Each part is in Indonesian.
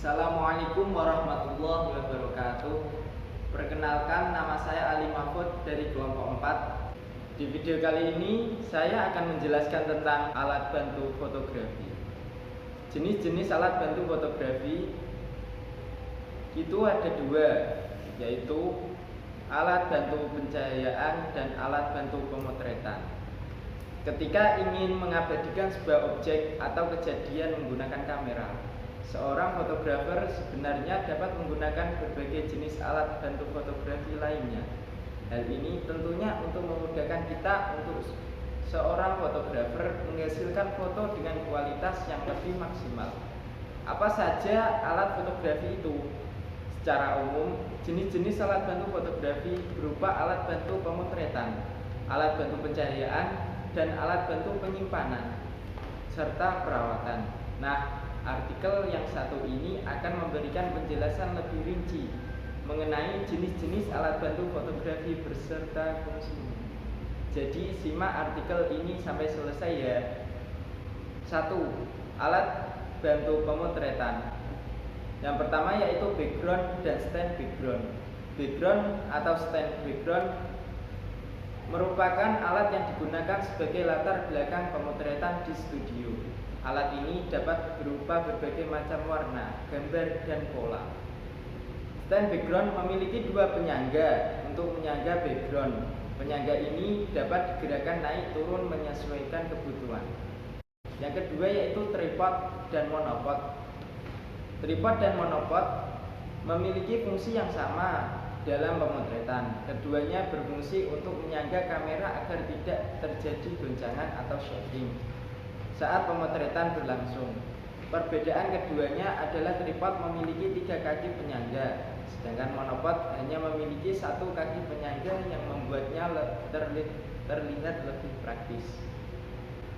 Assalamualaikum warahmatullahi wabarakatuh. Perkenalkan, nama saya Ali Mahfud dari kelompok 4. Di video kali ini saya akan menjelaskan tentang alat bantu fotografi. Jenis-jenis alat bantu fotografi itu ada dua, yaitu alat bantu pencahayaan dan alat bantu pemotretan. Ketika ingin mengabadikan sebuah objek atau kejadian menggunakan kamera, seorang fotografer sebenarnya dapat menggunakan berbagai jenis alat bantu fotografi lainnya. Hal ini tentunya untuk memudahkan kita untuk seorang fotografer menghasilkan foto dengan kualitas yang lebih maksimal. Apa saja alat fotografi itu? Secara umum, jenis-jenis alat bantu fotografi berupa alat bantu pemotretan, alat bantu pencahayaan, dan alat bantu penyimpanan, serta perawatan. Nah, artikel yang satu ini akan memberikan penjelasan lebih rinci mengenai jenis-jenis alat bantu fotografi beserta fungsinya. Jadi simak artikel ini sampai selesai ya. 1. Alat bantu pemotretan. Yang pertama yaitu background dan stand background. Background atau stand background merupakan alat yang digunakan sebagai latar belakang pemotretan di studio. Alat ini dapat berupa berbagai macam warna, gambar, dan pola. Stand background memiliki dua penyangga untuk menyangga background. Penyangga ini dapat digerakkan naik turun menyesuaikan kebutuhan. Yang kedua yaitu tripod dan monopod. Tripod dan monopod memiliki fungsi yang sama dalam pemotretan. Keduanya berfungsi untuk menyangga kamera agar tidak terjadi goncangan atau shaking saat pemotretan berlangsung. Perbedaan keduanya adalah tripod memiliki 3 kaki penyangga, sedangkan monopod hanya memiliki 1 kaki penyangga yang membuatnya terlihat lebih praktis.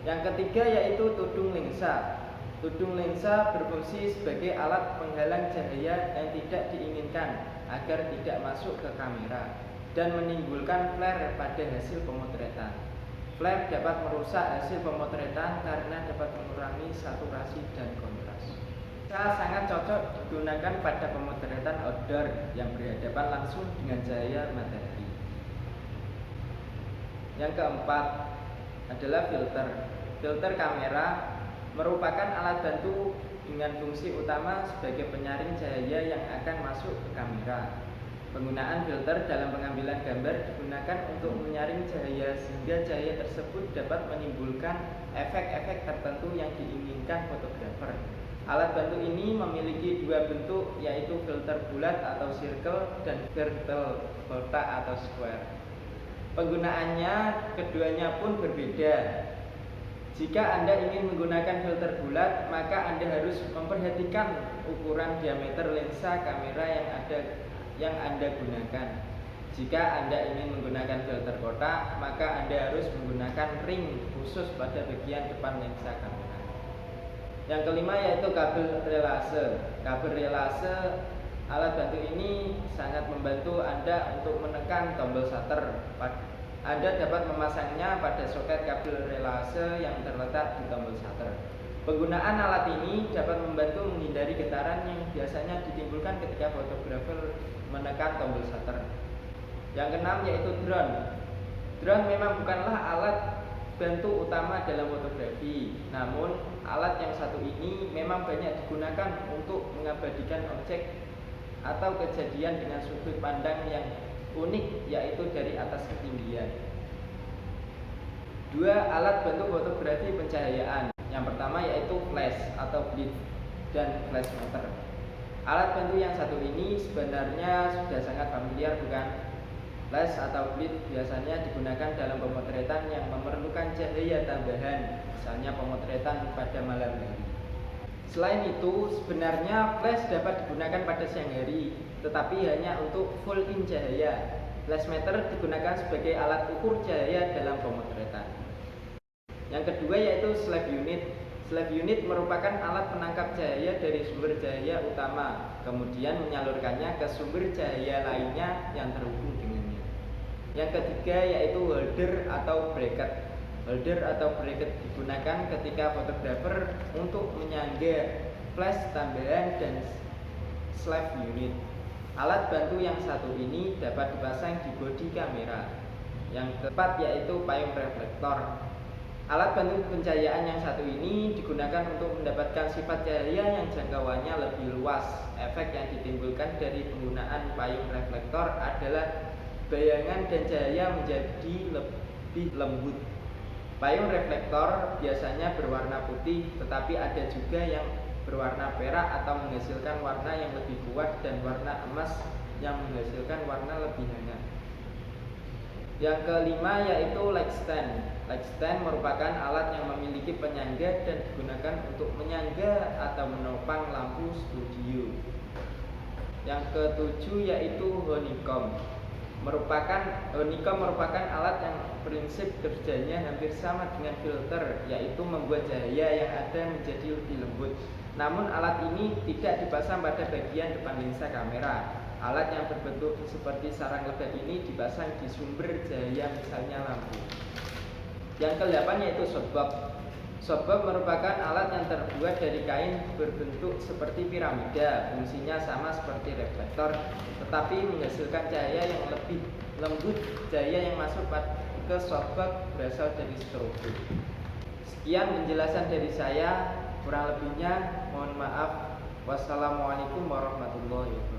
Yang ketiga yaitu tudung lensa. Tudung lensa berfungsi sebagai alat penghalang cahaya yang tidak diinginkan agar tidak masuk ke kamera dan menimbulkan flare pada hasil pemotretan. Flare dapat merusak hasil pemotretan karena dapat mengurangi saturasi dan kontras. Sangat cocok digunakan pada pemotretan outdoor yang berhadapan langsung dengan cahaya matahari. Yang keempat adalah filter. Filter kamera merupakan alat bantu dengan fungsi utama sebagai penyaring cahaya yang akan masuk ke kamera. Penggunaan filter dalam pengambilan gambar digunakan untuk menyaring cahaya sehingga cahaya tersebut dapat menimbulkan efek-efek tertentu yang diinginkan fotografer. Alat bantu ini memiliki dua bentuk, yaitu filter bulat atau circle dan filter kotak atau square. Penggunaannya keduanya pun berbeda. Jika Anda ingin menggunakan filter bulat, maka Anda harus memperhatikan ukuran diameter lensa kamera yang Anda gunakan. Jika Anda ingin menggunakan filter kotak, maka Anda harus menggunakan ring khusus pada bagian depan lensa kamera. Yang kelima yaitu kabel relase. Kabel relase, alat bantu ini sangat membantu Anda untuk menekan tombol shutter. Anda dapat memasangnya pada soket kabel relase yang terletak di tombol shutter. Penggunaan alat ini dapat membantu menghindari getaran yang biasanya ditimbulkan ketika fotografer menekan tombol shutter. Yang keenam yaitu drone. Drone memang bukanlah alat bantu utama dalam fotografi, namun alat yang satu ini memang banyak digunakan untuk mengabadikan objek atau kejadian dengan sudut pandang yang unik, yaitu dari atas ketinggian. 2 alat bantu fotografi pencahayaan. Yang pertama yaitu flash atau blitz dan flash meter. Alat bantu yang satu ini sebenarnya sudah sangat familiar, bukan? Flash atau blitz biasanya digunakan dalam pemotretan yang memerlukan cahaya tambahan, misalnya pemotretan pada malam hari. Selain itu, sebenarnya flash dapat digunakan pada siang hari, tetapi hanya untuk full in cahaya. Flash meter digunakan sebagai alat ukur cahaya dalam pemotretan. Yang kedua yaitu slave unit. Slave unit merupakan alat penangkap cahaya dari sumber cahaya utama, kemudian menyalurkannya ke sumber cahaya lainnya yang terhubung dengannya. Yang ketiga yaitu holder atau bracket. Holder atau bracket digunakan ketika fotografer untuk menyangga flash tambahan dan slave unit. Alat bantu yang satu ini dapat dipasang di bodi kamera. Yang keempat yaitu payung reflektor. Alat bantu pencahayaan yang satu ini digunakan untuk mendapatkan sifat cahaya yang jangkauannya lebih luas. Efek yang ditimbulkan dari penggunaan payung reflektor adalah bayangan dan cahaya menjadi lebih lembut. Payung reflektor biasanya berwarna putih, tetapi ada juga yang berwarna perak atau menghasilkan warna yang lebih kuat, dan warna emas yang menghasilkan warna lebih hangat. Yang kelima yaitu light stand. Light stand merupakan alat yang memiliki penyangga dan digunakan untuk menyangga atau menopang lampu studio. Yang ketujuh yaitu honeycomb. Honeycomb merupakan alat yang prinsip kerjanya hampir sama dengan filter, yaitu membuat cahaya yang ada menjadi lebih lembut. Namun alat ini tidak dipasang pada bagian depan lensa kamera. Alat yang berbentuk seperti sarang lebat ini dipasang di sumber cahaya, misalnya lampu. Yang ke-8 yaitu softbox. Softbox merupakan alat yang terbuat dari kain berbentuk seperti piramida. Fungsinya sama seperti reflektor, tetapi menghasilkan cahaya yang lebih lembut. Cahaya yang masuk ke softbox berasal dari strobo. Sekian penjelasan dari saya. Kurang lebihnya mohon maaf. Wassalamualaikum warahmatullahi wabarakatuh.